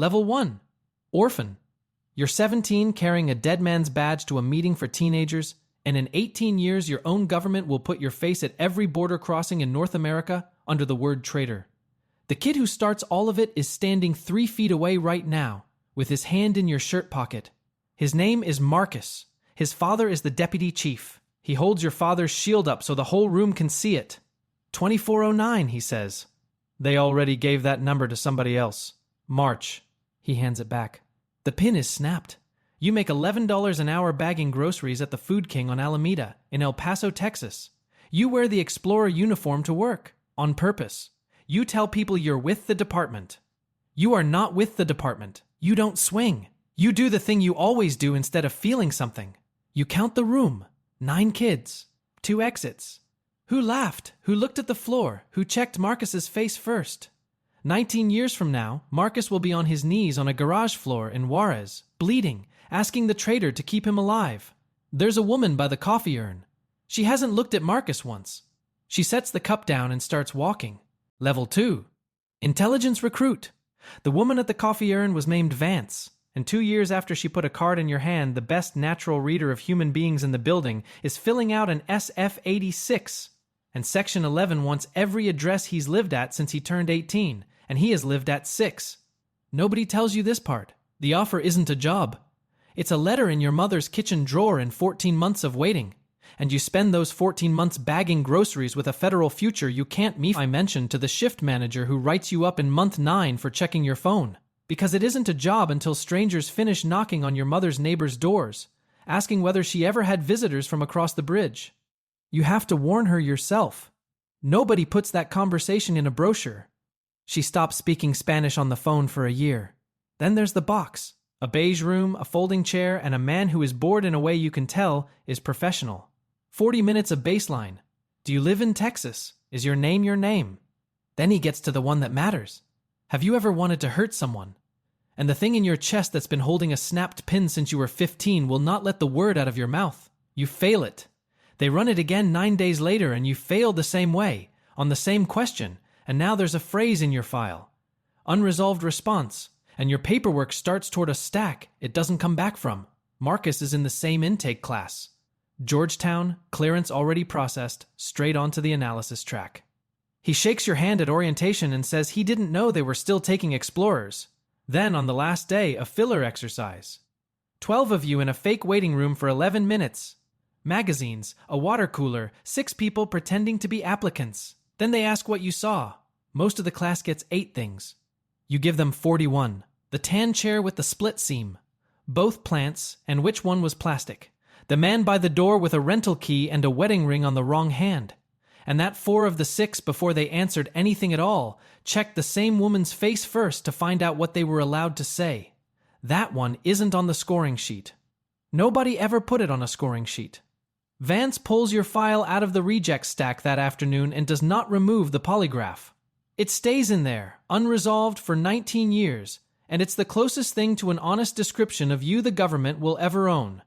Level 1. Orphan. You're 17 carrying a dead man's badge to a meeting for teenagers, and in 18 years your own government will put your face at every border crossing in North America under the word traitor. The kid who starts all of it is standing 3 feet away right now, with his hand in your shirt pocket. His name is Marcus. His father is the deputy chief. He holds your father's shield up so the whole room can see it. 2409, he says. They already gave that number to somebody else. March. He hands it back. The pin is snapped. You make $11 an hour bagging groceries at the Food King on Alameda in El Paso, Texas. You wear the Explorer uniform to work, on purpose. You tell people you're with the department. You are not with the department. You don't swing. You do the thing you always do instead of feeling something. You count the room. 9 kids. 2 exits. Who laughed? Who looked at the floor? Who checked Marcus's face first? 19 years from now, Marcus will be on his knees on a garage floor in Juarez, bleeding, asking the traitor to keep him alive. There's a woman by the coffee urn. She hasn't looked at Marcus once. She sets the cup down and starts walking. Level 2. Intelligence recruit. The woman at the coffee urn was named Vance, and 2 years after she put a card in your hand, the best natural reader of human beings in the building is filling out an SF-86, and Section 11 wants every address he's lived at since he turned 18, and he has lived at 6. Nobody tells you this part. The offer isn't a job. It's a letter in your mother's kitchen drawer in 14 months of waiting, and you spend those 14 months bagging groceries with a federal future you can't mention to the shift manager who writes you up in month 9 for checking your phone. Because it isn't a job until strangers finish knocking on your mother's neighbor's doors, asking whether she ever had visitors from across the bridge. You have to warn her yourself. Nobody puts that conversation in a brochure. She stops speaking Spanish on the phone for a year. Then there's the box. A beige room, a folding chair, and a man who is bored in a way you can tell is professional. 40 minutes of baseline. Do you live in Texas? Is your name your name? Then he gets to the one that matters. Have you ever wanted to hurt someone? And the thing in your chest that's been holding a snapped pin since you were 15 will not let the word out of your mouth. You fail it. They run it again 9 days later and you failed the same way, on the same question, and now there's a phrase in your file. Unresolved response, and your paperwork starts toward a stack it doesn't come back from. Marcus is in the same intake class. Georgetown, clearance already processed, straight onto the analysis track. He shakes your hand at orientation and says he didn't know they were still taking explorers. Then, on the last day, a filler exercise. 12 of you in a fake waiting room for 11 minutes. Magazines, a water cooler, 6 people pretending to be applicants. Then they ask what you saw. Most of the class gets 8 things. You give them 41. The tan chair with the split seam. Both plants, and which one was plastic. The man by the door with a rental key and a wedding ring on the wrong hand. And that 4 of the 6, before they answered anything at all, checked the same woman's face first to find out what they were allowed to say. That one isn't on the scoring sheet. Nobody ever put it on a scoring sheet. Vance pulls your file out of the reject stack that afternoon and does not remove the polygraph. It stays in there, unresolved for 19 years, and it's the closest thing to an honest description of you the government will ever own.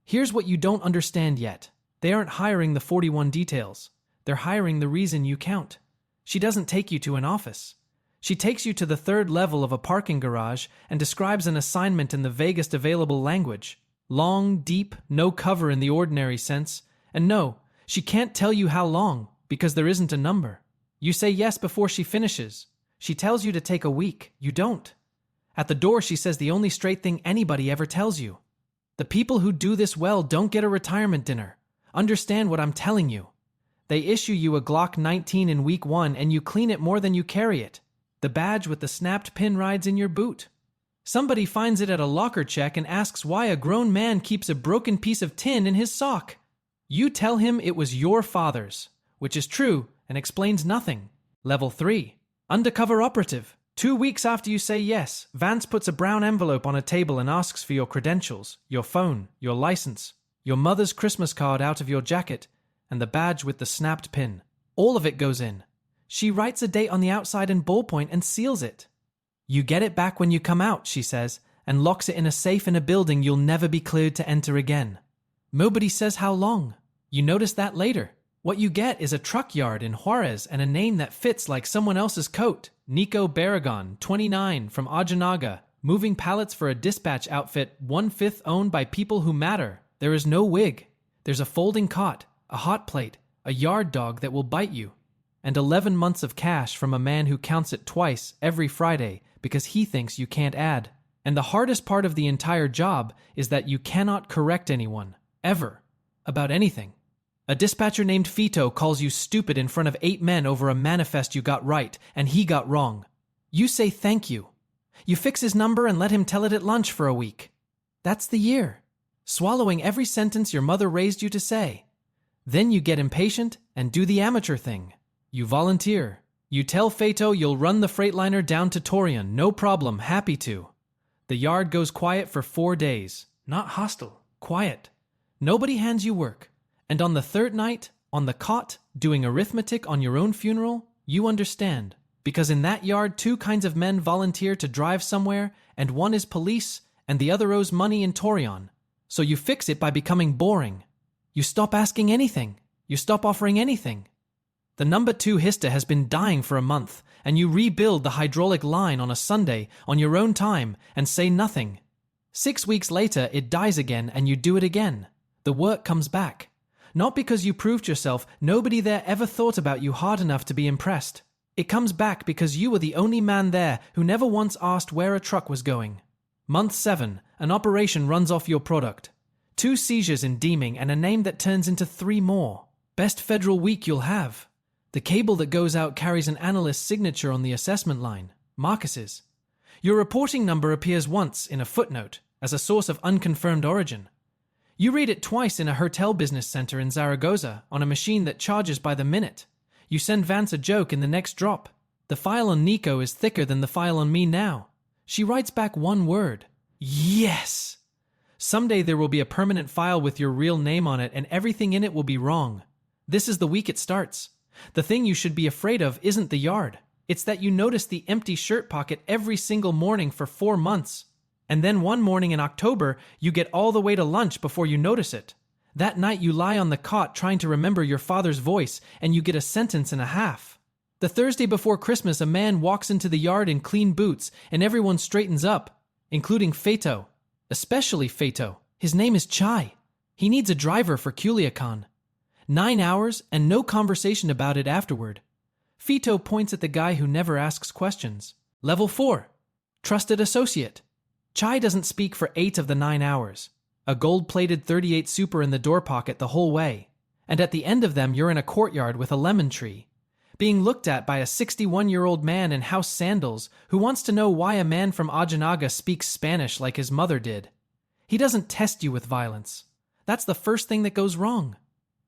Here's what you don't understand yet. They aren't hiring the 41 details. They're hiring the reason you count. She doesn't take you to an office. She takes you to the 3rd level of a parking garage and describes an assignment in the vaguest available language. Long, deep, no cover in the ordinary sense. And no, she can't tell you how long, because there isn't a number. You say yes before she finishes. She tells you to take a week. You don't. At the door, she says the only straight thing anybody ever tells you. The people who do this well don't get a retirement dinner. Understand what I'm telling you. They issue you a Glock 19 in week 1 and you clean it more than you carry it. The badge with the snapped pin rides in your boot. Somebody finds it at a locker check and asks why a grown man keeps a broken piece of tin in his sock. You tell him it was your father's, which is true and explains nothing. Level 3. Undercover operative. 2 weeks after you say yes, Vance puts a brown envelope on a table and asks for your credentials, your phone, your license, your mother's Christmas card out of your jacket, and the badge with the snapped pin. All of it goes in. She writes a date on the outside in ballpoint and seals it. You get it back when you come out, she says, and locks it in a safe in a building you'll never be cleared to enter again. Nobody says how long. You notice that later. What you get is a truck yard in Juarez and a name that fits like someone else's coat. Nico Barragon, 29, from Ojinaga. moving pallets for a dispatch outfit 1/5 owned by people who matter. There is no wig. There's a folding cot, a hot plate, a yard dog that will bite you, and 11 months of cash from a man who counts it twice every Friday because he thinks you can't add. And the hardest part of the entire job is that you cannot correct anyone, ever, about anything. A dispatcher named Fito calls you stupid in front of 8 men over a manifest you got right and he got wrong. You say thank you. You fix his number and let him tell it at lunch for a week. That's the year. Swallowing every sentence your mother raised you to say. Then you get impatient and do the amateur thing. You volunteer. You tell Fito you'll run the Freightliner down to Torian, no problem, happy to. The yard goes quiet for 4 days. Not hostile, quiet. Nobody hands you work. And on the 3rd night, on the cot, doing arithmetic on your own funeral, you understand. Because in that yard 2 kinds of men volunteer to drive somewhere, and one is police, and the other owes money in Torian. So you fix it by becoming boring. You stop asking anything. You stop offering anything. The number 2 Hista has been dying for a month, and you rebuild the hydraulic line on a Sunday on your own time and say nothing. 6 weeks later, it dies again and you do it again. The work comes back. Not because you proved yourself, nobody there ever thought about you hard enough to be impressed. It comes back because you were the only man there who never once asked where a truck was going. Month 7, an operation runs off your product. 2 seizures in Deeming and a name that turns into 3 more. Best federal week you'll have. The cable that goes out carries an analyst's signature on the assessment line, Marcus's. Your reporting number appears once in a footnote as a source of unconfirmed origin. You read it twice in a hotel business center in Zaragoza on a machine that charges by the minute. You send Vance a joke in the next drop. The file on Nico is thicker than the file on me now. She writes back 1 word. Yes! Someday there will be a permanent file with your real name on it and everything in it will be wrong. This is the week it starts. The thing you should be afraid of isn't the yard. It's that you notice the empty shirt pocket every single morning for 4 months. And then one morning in October, you get all the way to lunch before you notice it. That night you lie on the cot trying to remember your father's voice and you get a sentence and a half. The Thursday before Christmas, a man walks into the yard in clean boots and everyone straightens up, including Fito. Especially Fito. His name is Chai. He needs a driver for Culiacan. 9 hours and no conversation about it afterward. Fito points at the guy who never asks questions. Level 4. Trusted associate. Chai doesn't speak for 8 of the 9 hours. A gold-plated 38 Super in the door pocket the whole way. And at the end of them, you're in a courtyard with a lemon tree, being looked at by a 61-year-old man in house sandals who wants to know why a man from Ojinaga speaks Spanish like his mother did. He doesn't test you with violence. That's the first thing that goes wrong.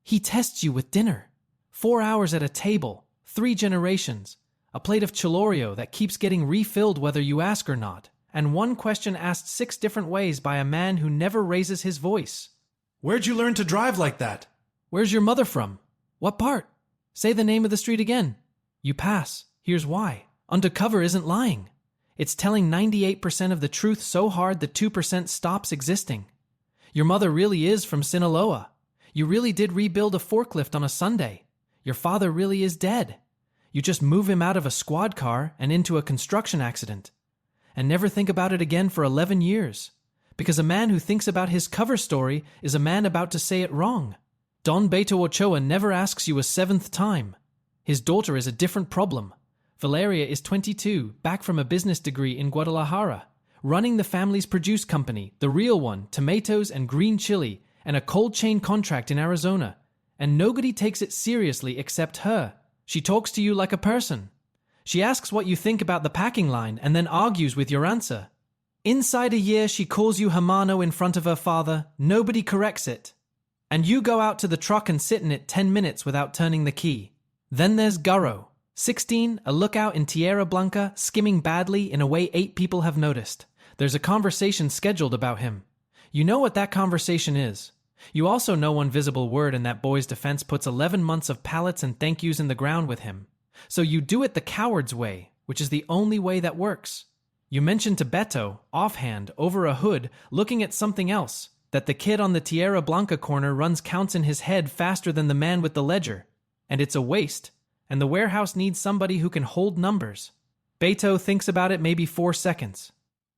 He tests you with dinner. 4 hours at a table, 3 generations, a plate of chilorio that keeps getting refilled whether you ask or not, and 1 question asked 6 different ways by a man who never raises his voice. Where'd you learn to drive like that? Where's your mother from? What part? Say the name of the street again. You pass. Here's why. Undercover isn't lying. It's telling 98% of the truth so hard that 2% stops existing. Your mother really is from Sinaloa. You really did rebuild a forklift on a Sunday. Your father really is dead. You just move him out of a squad car and into a construction accident. And never think about it again for 11 years. Because a man who thinks about his cover story is a man about to say it wrong. Don Beto Ochoa never asks you a 7th time. His daughter is a different problem. Valeria is 22, back from a business degree in Guadalajara, running the family's produce company, the real one, tomatoes and green chili, and a cold chain contract in Arizona. And nobody takes it seriously except her. She talks to you like a person. She asks what you think about the packing line and then argues with your answer. Inside a year, she calls you hermano in front of her father. Nobody corrects it. And you go out to the truck and sit in it 10 minutes without turning the key. Then there's Gurro, 16, a lookout in Tierra Blanca, skimming badly in a way 8 people have noticed. There's a conversation scheduled about him. You know what that conversation is. You also know one visible word in that boy's defense puts 11 months of pallets and thank yous in the ground with him. So you do it the coward's way, which is the only way that works. You mention to Beto, offhand, over a hood, looking at something else, that the kid on the Tierra Blanca corner runs counts in his head faster than the man with the ledger. And it's a waste, and the warehouse needs somebody who can hold numbers. Beto thinks about it maybe 4 seconds.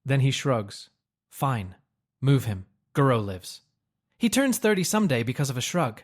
Then he shrugs. Fine. Move him. Guro lives. He turns 30 someday because of a shrug.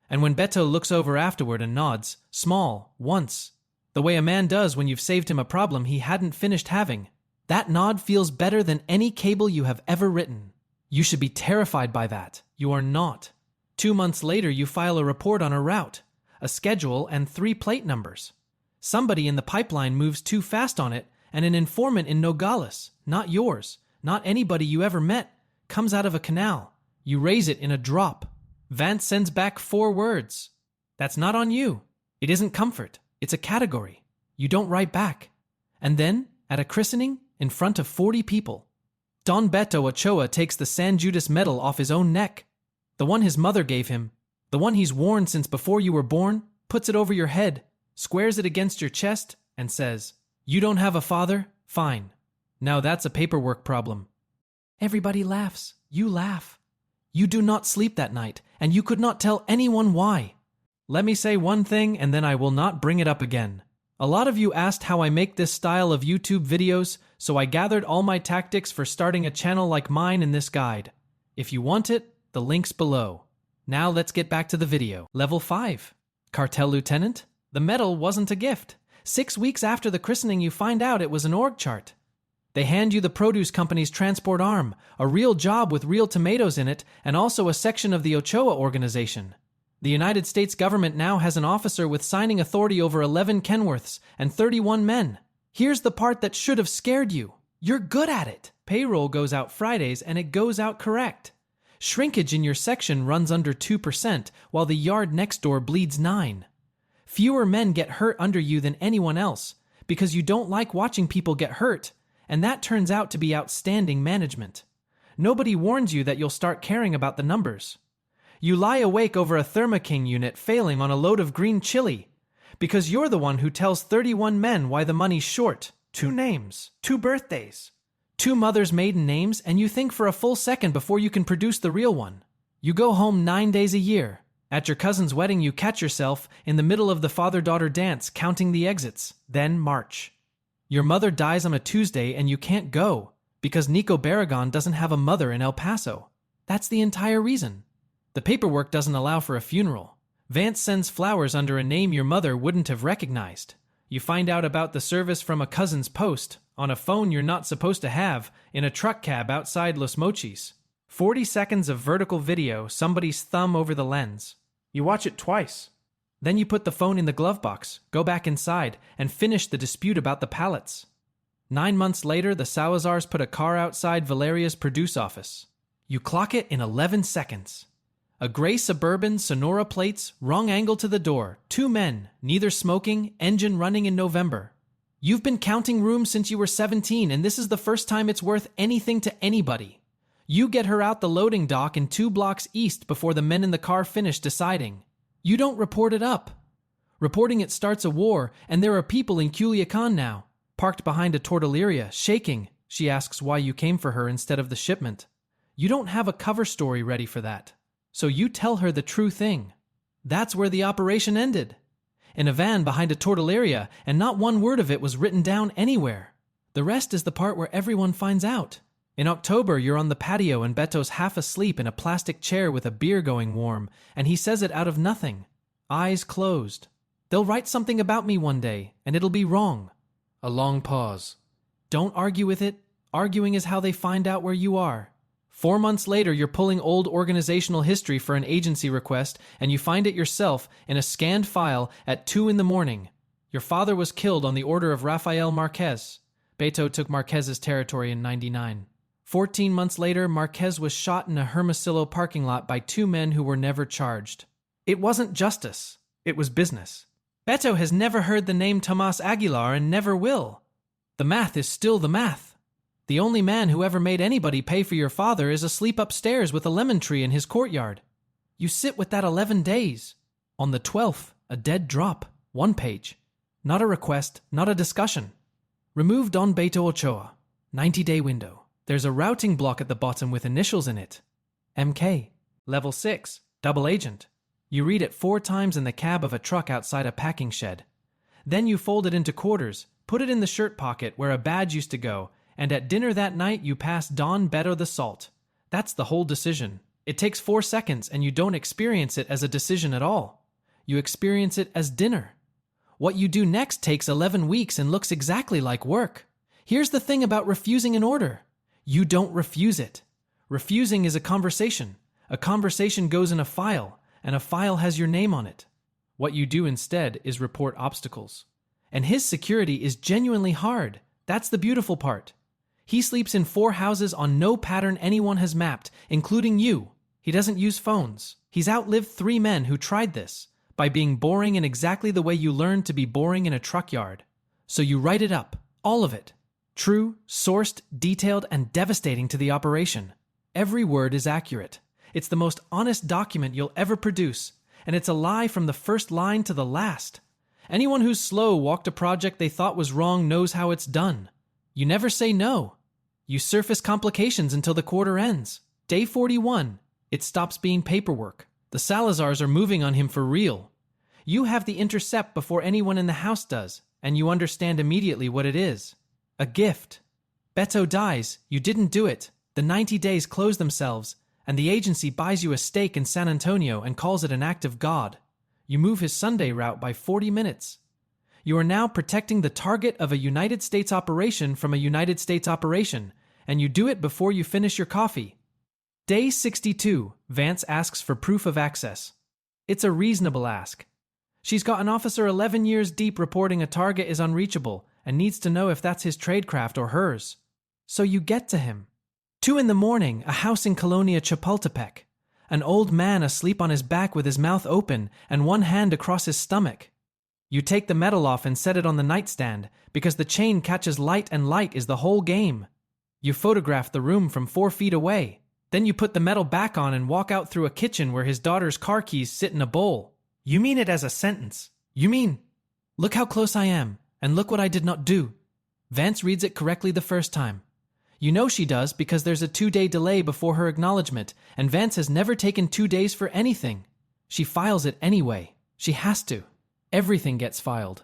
And when Beto looks over afterward and nods, small, once, the way a man does when you've saved him a problem he hadn't finished having, that nod feels better than any cable you have ever written. You should be terrified by that. You are not. 2 months later, you file a report on a route, a schedule, and 3 plate numbers. Somebody in the pipeline moves too fast on it, and an informant in Nogales, not yours, not anybody you ever met, comes out of a canal. You raise it in a drop. Vance sends back 4 words. That's not on you. It isn't comfort. It's a category. You don't write back. And then, at a christening, in front of 40 people, Don Beto Ochoa takes the San Judas medal off his own neck. The one his mother gave him, the one he's worn since before you were born, puts it over your head, squares it against your chest, and says, "You don't have a father? Fine. Now that's a paperwork problem." Everybody laughs. You laugh. You do not sleep that night, and you could not tell anyone why. Let me say one thing, and then I will not bring it up again. A lot of you asked how I make this style of YouTube videos, so I gathered all my tactics for starting a channel like mine in this guide. If you want it, the link's below. Now let's get back to the video. Level 5. Cartel Lieutenant? The medal wasn't a gift. 6 weeks after the christening you find out it was an org chart. They hand you the produce company's transport arm, a real job with real tomatoes in it, and also a section of the Ochoa organization. The United States government now has an officer with signing authority over 11 Kenworths and 31 men. Here's the part that should have scared you. You're good at it. Payroll goes out Fridays and it goes out correct. Shrinkage in your section runs under 2%, while the yard next door bleeds 9%. Fewer men get hurt under you than anyone else, because you don't like watching people get hurt, and that turns out to be outstanding management. Nobody warns you that you'll start caring about the numbers. You lie awake over a Thermo King unit failing on a load of green chili, because you're the one who tells 31 men why the money's short. 2 names, 2 birthdays, 2 mothers' maiden names, and you think for a full second before you can produce the real one. You go home 9 days a year. At your cousin's wedding, you catch yourself in the middle of the father-daughter dance, counting the exits, then march. Your mother dies on a Tuesday and you can't go, because Nico Barragan doesn't have a mother in El Paso. That's the entire reason. The paperwork doesn't allow for a funeral. Vance sends flowers under a name your mother wouldn't have recognized. You find out about the service from a cousin's post, on a phone you're not supposed to have, in a truck cab outside Los Mochis. 40 seconds of vertical video, somebody's thumb over the lens. You watch it twice. Then you put the phone in the glove box, go back inside, and finish the dispute about the pallets. 9 months later, the Salazars put a car outside Valeria's produce office. You clock it in 11 seconds. A gray Suburban, Sonora plates, wrong angle to the door, 2 men, neither smoking, engine running in November. You've been counting rooms since you were 17, and this is the first time it's worth anything to anybody. You get her out the loading dock in 2 blocks east before the men in the car finish deciding. You don't report it up. Reporting it starts a war, and there are people in Culiacan now, parked behind a tortilleria, shaking. She asks why you came for her instead of the shipment. You don't have a cover story ready for that. So you tell her the true thing. That's where the operation ended. In a van behind a tortilleria, and not one word of it was written down anywhere. The rest is the part where everyone finds out. In October, you're on the patio and Beto's half asleep in a plastic chair with a beer going warm, and he says it out of nothing. Eyes closed. They'll write something about me one day, and it'll be wrong. A long pause. Don't argue with it. Arguing is how they find out where you are. 4 months later, you're pulling old organizational history for an agency request, and you find it yourself in a scanned file at 2 a.m. Your father was killed on the order of Rafael Marquez. Beto took Marquez's territory in '99. 14 months later, Marquez was shot in a Hermosillo parking lot by 2 men who were never charged. It wasn't justice. It was business. Beto has never heard the name Tomas Aguilar and never will. The math is still the math. The only man who ever made anybody pay for your father is asleep upstairs with a lemon tree in his courtyard. You sit with that 11 days. On the 12th, a dead drop. 1 page. Not a request, not a discussion. Remove Don Beto Ochoa. 90-day window. There's a routing block at the bottom with initials in it. MK. Level 6. Double agent. You read it 4 times in the cab of a truck outside a packing shed. Then you fold it into quarters, put it in the shirt pocket where a badge used to go, And at dinner that night, you pass Don Beto the Salt. That's the whole decision. It takes 4 seconds and you don't experience it as a decision at all. You experience it as dinner. What you do next takes 11 weeks and looks exactly like work. Here's the thing about refusing an order. You don't refuse it. Refusing is a conversation. A conversation goes in a file, and a file has your name on it. What you do instead is report obstacles. And his security is genuinely hard. That's the beautiful part. He sleeps in 4 houses on no pattern anyone has mapped, including you. He doesn't use phones. He's outlived 3 men who tried this, by being boring in exactly the way you learned to be boring in a truck yard. So you write it up, all of it. True, sourced, detailed, and devastating to the operation. Every word is accurate. It's the most honest document you'll ever produce, and it's a lie from the first line to the last. Anyone who's slow walked a project they thought was wrong knows how it's done. You never say no. You surface complications until the quarter ends. Day 41, it stops being paperwork. The Salazars are moving on him for real. You have the intercept before anyone in the house does, and you understand immediately what it is. A gift. Beto dies, you didn't do it. The 90 days close themselves, and the agency buys you a stake in San Antonio and calls it an act of God. You move his Sunday route by 40 minutes. You are now protecting the target of a United States operation from a United States operation, and you do it before you finish your coffee. Day 62, Vance asks for proof of access. It's a reasonable ask. She's got an officer 11 years deep reporting a target is unreachable and needs to know if that's his tradecraft or hers. So you get to him. 2 a.m, a house in Colonia Chapultepec. An old man asleep on his back with his mouth open and one hand across his stomach. You take the metal off and set it on the nightstand because the chain catches light and light is the whole game. You photograph the room from 4 feet away. Then you put the metal back on and walk out through a kitchen where his daughter's car keys sit in a bowl. You mean it as a sentence. You mean, look how close I am, and look what I did not do. Vance reads it correctly the first time. You know she does because there's a 2-day delay before her acknowledgement, and Vance has never taken 2 days for anything. She files it anyway. She has to. Everything gets filed.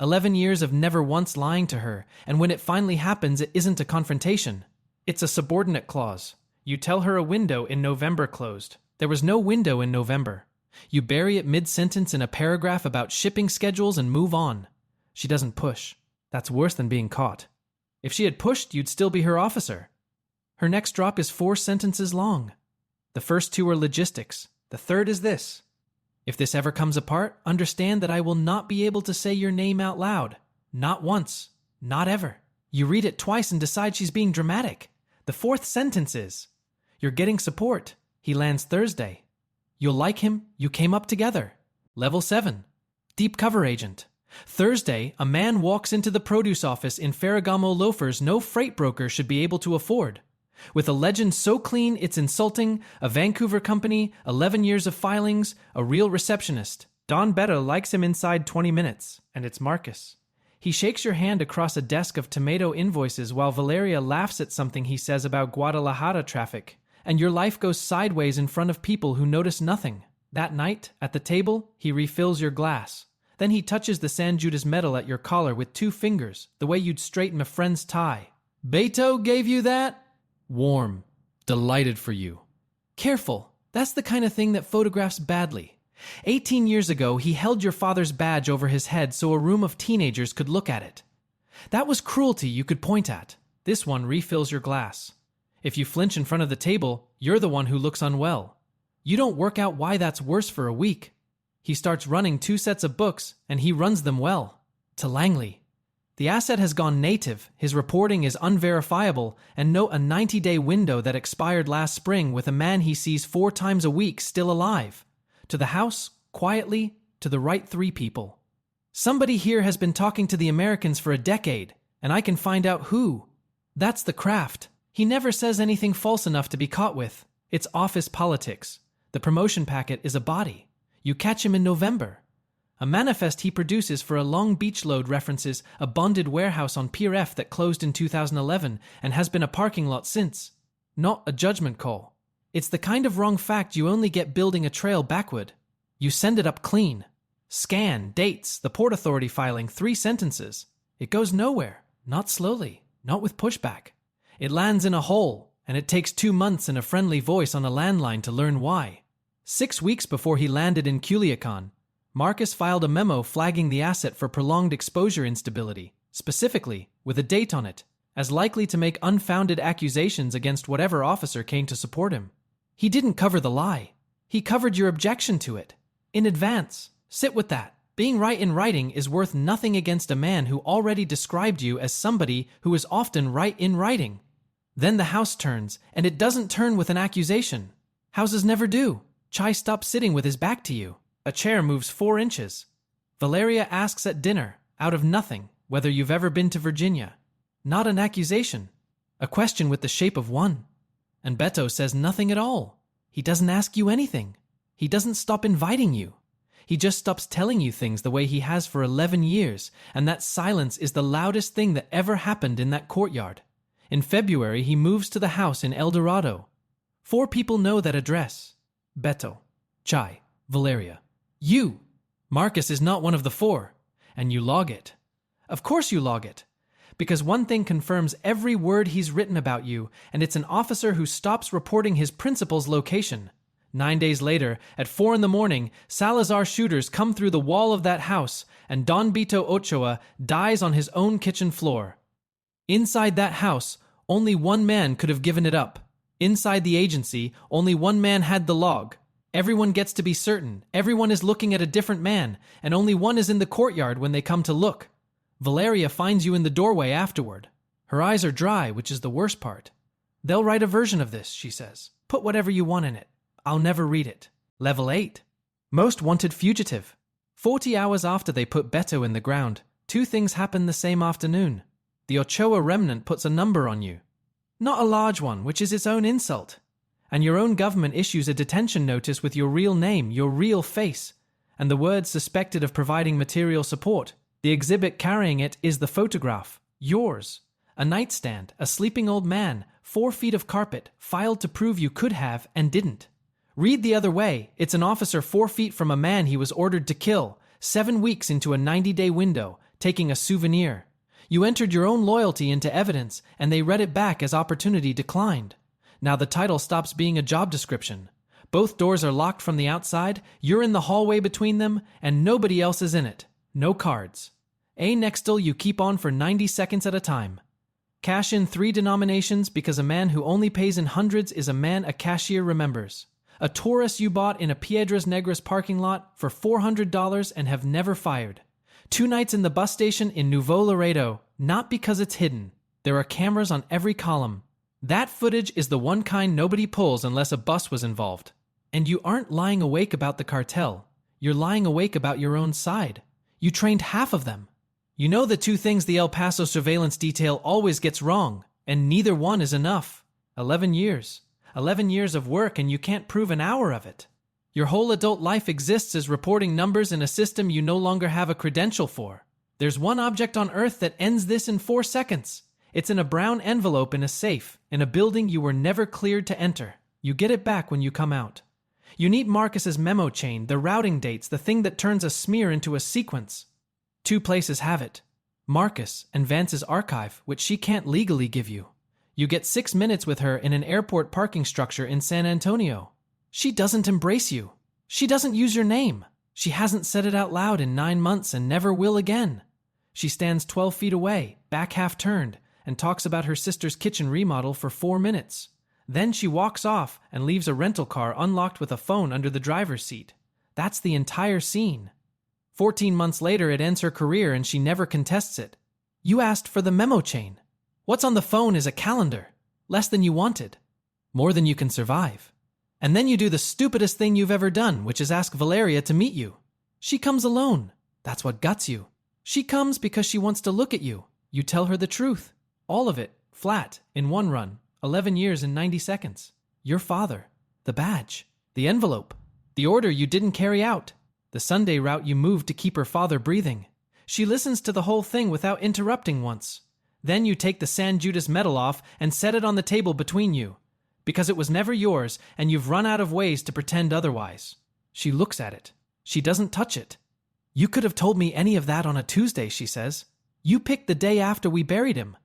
11 years of never once lying to her, and when it finally happens, it isn't a confrontation. It's a subordinate clause. You tell her a window in November closed. There was no window in November. You bury it mid-sentence in a paragraph about shipping schedules and move on. She doesn't push. That's worse than being caught. If she had pushed, you'd still be her officer. Her next drop is 4 sentences long. The first 2 are logistics. The third is this. If this ever comes apart, understand that I will not be able to say your name out loud. Not once. Not ever. You read it twice and decide she's being dramatic. The 4th sentence is, you're getting support. He lands Thursday. You'll like him. You came up together. Level 7. Deep cover agent. Thursday, a man walks into the produce office in Ferragamo loafers no freight broker should be able to afford. With a legend so clean it's insulting, a Vancouver company, 11 years of filings, a real receptionist. Don Beto likes him inside 20 minutes, and it's Marcus. He shakes your hand across a desk of tomato invoices while Valeria laughs at something he says about Guadalajara traffic, and your life goes sideways in front of people who notice nothing. That night, at the table, he refills your glass. Then he touches the San Judas medal at your collar with 2 fingers, the way you'd straighten a friend's tie. Beto gave you that? Warm. Delighted for you. Careful. That's the kind of thing that photographs badly. 18 years ago, he held your father's badge over his head so a room of teenagers could look at it. That was cruelty you could point at. This one refills your glass. If you flinch in front of the table, you're the one who looks unwell. You don't work out why that's worse for a week. He starts running 2 sets of books, and he runs them well. To Langley. The asset has gone native, his reporting is unverifiable, and note a 90-day window that expired last spring with a man he sees 4 times a week still alive. To the house, quietly, to the right 3 people. Somebody here has been talking to the Americans for a decade, and I can find out who. That's the craft. He never says anything false enough to be caught with. It's office politics. The promotion packet is a body. You catch him in November. A manifest he produces for a Long Beach load references a bonded warehouse on Pier F that closed in 2011 and has been a parking lot since. Not a judgment call. It's the kind of wrong fact you only get building a trail backward. You send it up clean. Scan, dates, the Port Authority filing, 3 sentences. It goes nowhere, not slowly. Not with pushback. It lands in a hole, and it takes 2 months and a friendly voice on a landline to learn why. 6 weeks before he landed in Culiacan, Marcus filed a memo flagging the asset for prolonged exposure instability, specifically, with a date on it, as likely to make unfounded accusations against whatever officer came to support him. He didn't cover the lie. He covered your objection to it. In advance. Sit with that. Being right in writing is worth nothing against a man who already described you as somebody who is often right in writing. Then the house turns, and it doesn't turn with an accusation. Houses never do. Chai stops sitting with his back to you. A chair moves 4 inches. Valeria asks at dinner, out of nothing, whether you've ever been to Virginia. Not an accusation. A question with the shape of one. And Beto says nothing at all. He doesn't ask you anything. He doesn't stop inviting you. He just stops telling you things the way he has for 11 years, and that silence is the loudest thing that ever happened in that courtyard. In February, he moves to the house in El Dorado. 4 people know that address. Beto, Chai, Valeria. You. Marcus is not one of the 4, and you log it. Of course you log it. Because one thing confirms every word he's written about you, and it's an officer who stops reporting his principal's location. 9 days later, at 4 a.m, Salazar shooters come through the wall of that house, and Don Vito Ochoa dies on his own kitchen floor. Inside that house, only one man could have given it up. Inside the agency, only one man had the log. Everyone gets to be certain, everyone is looking at a different man, and only one is in the courtyard when they come to look. Valeria finds you in the doorway afterward. Her eyes are dry, which is the worst part. They'll write a version of this, she says. Put whatever you want in it. I'll never read it. Level 8. Most wanted fugitive. 40 hours after they put Beto in the ground, 2 things happen the same afternoon. The Ochoa remnant puts a number on you. Not a large one, which is its own insult. And your own government issues a detention notice with your real name, your real face, and the word suspected of providing material support. The exhibit carrying it is the photograph. Yours. A nightstand, a sleeping old man, 4 feet of carpet, filed to prove you could have and didn't. Read the other way. It's an officer 4 feet from a man he was ordered to kill, 7 weeks into a 90-day window, taking a souvenir. You entered your own loyalty into evidence, and they read it back as opportunity declined. Now the title stops being a job description. Both doors are locked from the outside, you're in the hallway between them, and nobody else is in it. No cards. A Nextel you keep on for 90 seconds at a time. Cash in 3 denominations because a man who only pays in hundreds is a man a cashier remembers. A Taurus you bought in a Piedras Negras parking lot for $400 and have never fired. 2 nights in the bus station in Nuevo Laredo, not because it's hidden. There are cameras on every column. That footage is the one kind nobody pulls unless a bus was involved. And you aren't lying awake about the cartel. You're lying awake about your own side. You trained half of them. You know the 2 things the El Paso surveillance detail always gets wrong, and neither one is enough. 11 years. 11 years of work and you can't prove an hour of it. Your whole adult life exists as reporting numbers in a system you no longer have a credential for. There's one object on Earth that ends this in 4 seconds. It's in a brown envelope in a safe, in a building you were never cleared to enter. You get it back when you come out. You need Marcus's memo chain, the routing dates, the thing that turns a smear into a sequence. 2 places have it. Marcus and Vance's archive, which she can't legally give you. You get 6 minutes with her in an airport parking structure in San Antonio. She doesn't embrace you. She doesn't use your name. She hasn't said it out loud in 9 months and never will again. She stands 12 feet away, back half turned, and talks about her sister's kitchen remodel for 4 minutes. Then she walks off and leaves a rental car unlocked with a phone under the driver's seat. That's the entire scene. 14 months later, it ends her career and she never contests it. You asked for the memo chain. What's on the phone is a calendar. Less than you wanted. More than you can survive. And then you do the stupidest thing you've ever done, which is ask Valeria to meet you. She comes alone. That's what guts you. She comes because she wants to look at you. You tell her the truth. All of it, flat, in one run. 11 years and 90 seconds. Your father. The badge. The envelope. The order you didn't carry out. The Sunday route you moved to keep her father breathing. She listens to the whole thing without interrupting once. Then you take the San Judas medal off and set it on the table between you. Because it was never yours and you've run out of ways to pretend otherwise. She looks at it. She doesn't touch it. You could have told me any of that on a Tuesday, she says. You picked the day after we buried him.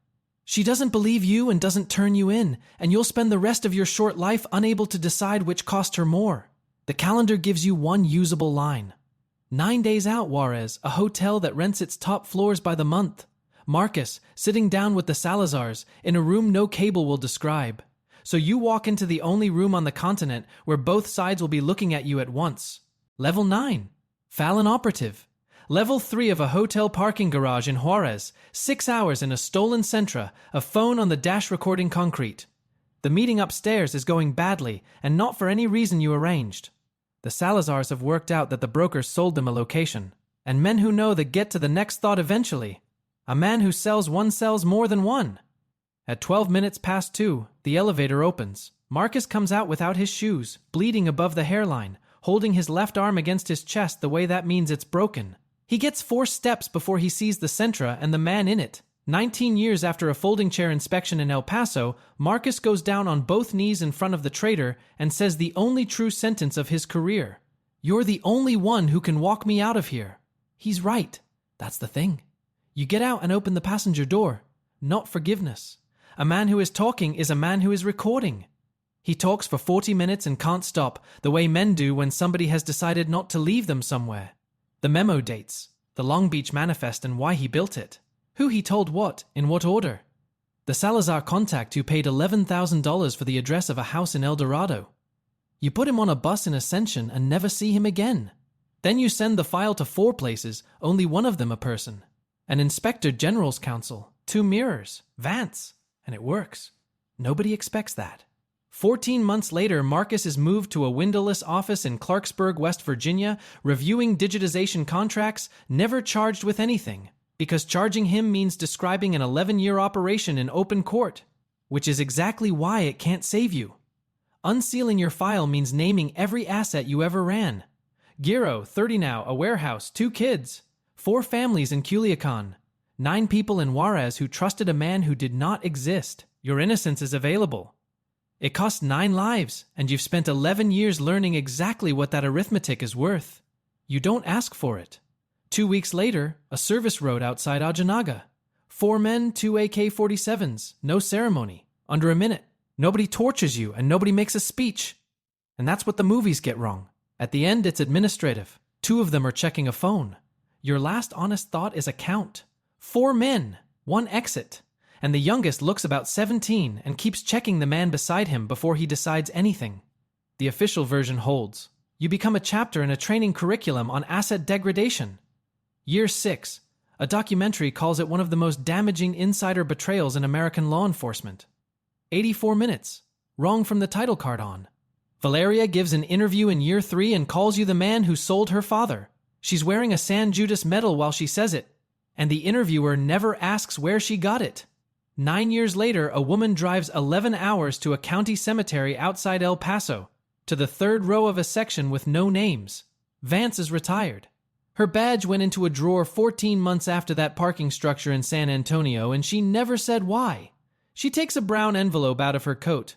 She doesn't believe you and doesn't turn you in, and you'll spend the rest of your short life unable to decide which cost her more. The calendar gives you one usable line. 9 days out, Juarez, a hotel that rents its top floors by the month. Marcus, sitting down with the Salazars, in a room no cable will describe. So you walk into the only room on the continent where both sides will be looking at you at once. Level 9. Fallon operative. Level 3 of a hotel parking garage in Juarez, 6 hours in a stolen Sentra, a phone on the dash recording concrete. The meeting upstairs is going badly, and not for any reason you arranged. The Salazars have worked out that the brokers sold them a location, and men who know that get to the next thought eventually. A man who sells one sells more than one. At 12 minutes past 2, the elevator opens. Marcus comes out without his shoes, bleeding above the hairline, holding his left arm against his chest the way that means it's broken. He gets 4 steps before he sees the Sentra and the man in it. 19 years after a folding chair inspection in El Paso, Marcus goes down on both knees in front of the trader and says the only true sentence of his career. "You're the only one who can walk me out of here." He's right. That's the thing. You get out and open the passenger door. Not forgiveness. A man who is talking is a man who is recording. He talks for 40 minutes and can't stop, the way men do when somebody has decided not to leave them somewhere. The memo dates, the Long Beach Manifest and why he built it. Who he told what, in what order. The Salazar contact who paid $11,000 for the address of a house in El Dorado. You put him on a bus in Ascension and never see him again. Then you send the file to 4 places, only one of them a person. An inspector general's counsel, 2 mirrors, Vance, and it works. Nobody expects that. 14 months later, Marcus is moved to a windowless office in Clarksburg, West Virginia, reviewing digitization contracts, never charged with anything, because charging him means describing an 11-year operation in open court, which is exactly why it can't save you. Unsealing your file means naming every asset you ever ran. Giro, 30 now, a warehouse, 2 kids, 4 families in Culiacan, 9 people in Juarez who trusted a man who did not exist. Your innocence is available. It cost 9 lives, and you've spent 11 years learning exactly what that arithmetic is worth. You don't ask for it. 2 weeks later, a service road outside Ojinaga. 4 men, 2 AK-47s, no ceremony, under a minute. Nobody tortures you, and nobody makes a speech. And that's what the movies get wrong. At the end, it's administrative. 2 of them are checking a phone. Your last honest thought is a count. 4 men, 1 exit. And the youngest looks about 17 and keeps checking the man beside him before he decides anything. The official version holds. You become a chapter in a training curriculum on asset degradation. Year 6. A documentary calls it one of the most damaging insider betrayals in American law enforcement. 84 minutes. Wrong from the title card on. Valeria gives an interview in year 3 and calls you the man who sold her father. She's wearing a San Judas medal while she says it, and the interviewer never asks where she got it. 9 years later, a woman drives 11 hours to a county cemetery outside El Paso, to the 3rd row of a section with no names. Vance is retired. Her badge went into a drawer 14 months after that parking structure in San Antonio, and she never said why. She takes a brown envelope out of her coat,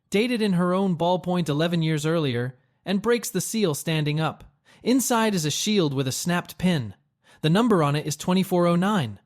dated in her own ballpoint 11 years earlier, and breaks the seal standing up. Inside is a shield with a snapped pin. The number on it is 2409.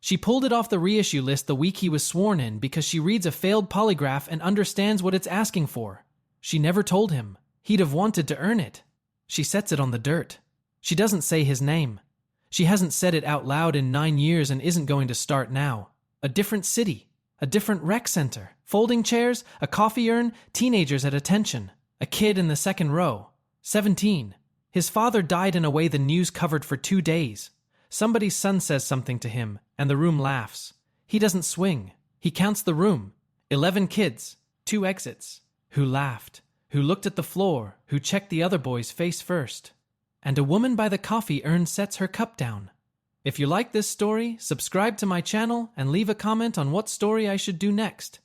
She pulled it off the reissue list the week he was sworn in because she reads a failed polygraph and understands what it's asking for. She never told him. He'd have wanted to earn it. She sets it on the dirt. She doesn't say his name. She hasn't said it out loud in 9 years and isn't going to start now. A different city. A different rec center. Folding chairs, a coffee urn, teenagers at attention. A kid in the 2nd row. 17. His father died in a way the news covered for 2 days. Somebody's son says something to him, and the room laughs. He doesn't swing. He counts the room. 11 kids, 2 exits. Who laughed, who looked at the floor, who checked the other boy's face first. And a woman by the coffee urn sets her cup down. If you like this story, subscribe to my channel and leave a comment on what story I should do next.